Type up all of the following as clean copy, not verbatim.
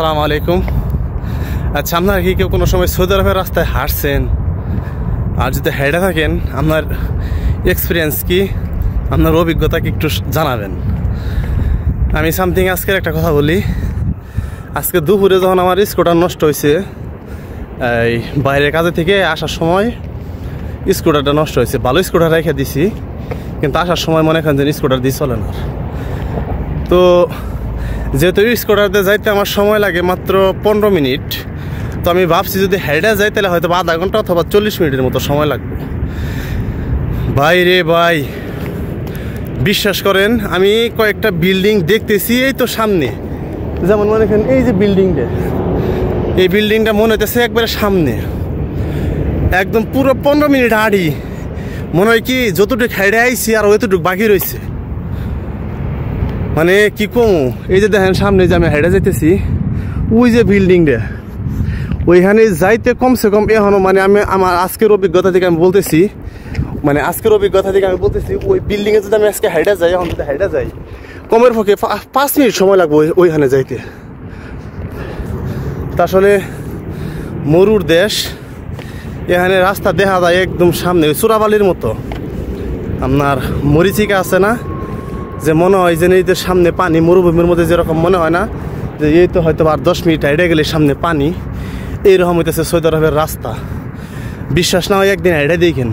আসসালামু আলাইকুম। আচ্ছা, আপনারা কি কেউ কোনো সময় সৌদি আরবের রাস্তায় হাঁটছেন? আর যদি হেঁটে থাকেন, আপনার এক্সপিরিয়েন্স কি, আপনার অভিজ্ঞতা কি একটু জানাবেন। আমি সামথিং আজকের একটা কথা বলি। আজকে দুপুরে যখন আমার স্কুটার নষ্ট হয়েছে, এই বাইরের কাজে থেকে আসার সময় স্কুটারটা নষ্ট হয়েছে। ভালো স্কুটার রেখে দিছি, কিন্তু আসার সময় মনে করেন যে স্কুটার দিয়ে চলে না। তো যেহেতু স্কুটারতে যাইতে আমার সময় লাগে মাত্র 15 মিনিট, তো আমি ভাবছি যদি হেঁটে যাই তাহলে হয়তো আধা ঘন্টা অথবা 40 মিনিটের মতো সময় লাগবে। ভাই রে ভাই, বিশ্বাস করেন, আমি কয়েকটা বিল্ডিং দেখতেছি এই তো সামনে। যেমন মনে করেন এই যে বিল্ডিংটা, এই বিল্ডিংটা মনে হইতেছে একবারে সামনে, একদম পুরো 15 মিনিট হাঁটি। মনে হয় কি যতটুকু হেঁটে আইছি আর ওইটুকু বাকি রয়েছে। মানে কি কম, এই যে দেখেন সামনে যে আমি হেঁটে যাইতেছি, ওই যে বিল্ডিংটা, ওইখানে যাইতে কমসে কম এখনো, মানে আমি আমার আজকের অভিজ্ঞতা থেকে আমি বলতেছি, ওই বিল্ডিংয়ে যদি আমি আজকে হেঁটে যাই, এখন যদি হেঁটে যাই, কমের পক্ষে 5 মিনিট সময় লাগবে ওইখানে যাইতে। তা আসলে মরুর দেশ, এখানে রাস্তা দেখা যায় একদম সামনে, ওই চোরাবালির মতো। আপনার মরিচিকা আছে না, যে মনে হয় যে এই সামনে পানি, মরুভূমির মধ্যে যেরকম মনে হয় না যে এই তো হয়তো আর 10 মিনিট হেঁটে গেলে সামনে পানি, এইরকম হইতেছে সৌদি আরবের রাস্তা। বিশ্বাস না হয় একদিন হেঁটে দেখেন।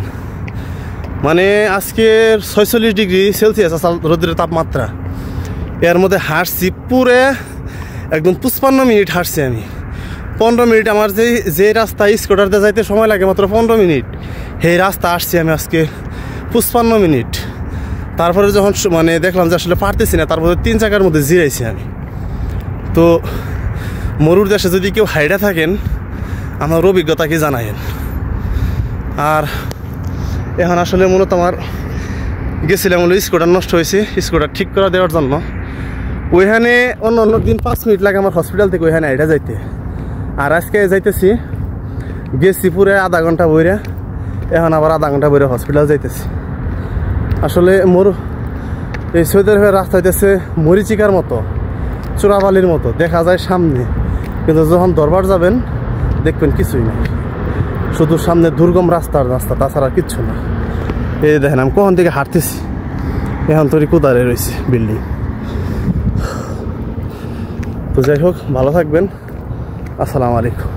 মানে আজকে 46 ডিগ্রি সেলসিয়াস রোদের তাপমাত্রা, এর মধ্যে হাঁটছি পুরে একদম 55 মিনিট হাঁটছি আমি। 15 মিনিট আমার যে রাস্তা স্কুটারতে যাইতে সময় লাগে মাত্র 15 মিনিট, সেই রাস্তা আসছি আমি আজকে 55 মিনিট। তারপরে যখন মানে দেখলাম যে আসলে পারতেছি না, তারপরে 3 জায়গার মধ্যে জিরাইছি আমি। তো মরুর দেশে যদি কেউ হাইডা থাকেন, আমার অভিজ্ঞতা কি জানায়েন। আর এখন আসলে মূলত আমার গেছিলাম হলো স্কুটার নষ্ট হয়েছে, স্কুটার ঠিক করে দেওয়ার জন্য। ওইখানে অন্য দিন 5 মিনিট লাগে আমার হসপিটাল থেকে ওইখানে হাইডা যাইতে, আর আজকে যাইতেছি, গেছি পুরে আধা ঘন্টা বইরে, এখন আবার আধা ঘন্টা বইরে হসপিটাল যাইতেছি। আসলে এই সৌদি আরবের রাস্তা হইতেছে মরিচিকার মতো, চোরাবালির মতো, দেখা যায় সামনে, কিন্তু যখন দরবার যাবেন দেখবেন কিছুই নাই, শুধু সামনে দুর্গম রাস্তা, তাছাড়া কিচ্ছু না। এই দেখেন আমি কখন থেকে হাঁটতেছি, এখন তোর কোদারে রয়েছে বিল্ডিং। তো যাই হোক, ভালো থাকবেন। আসসালামু আলাইকুম।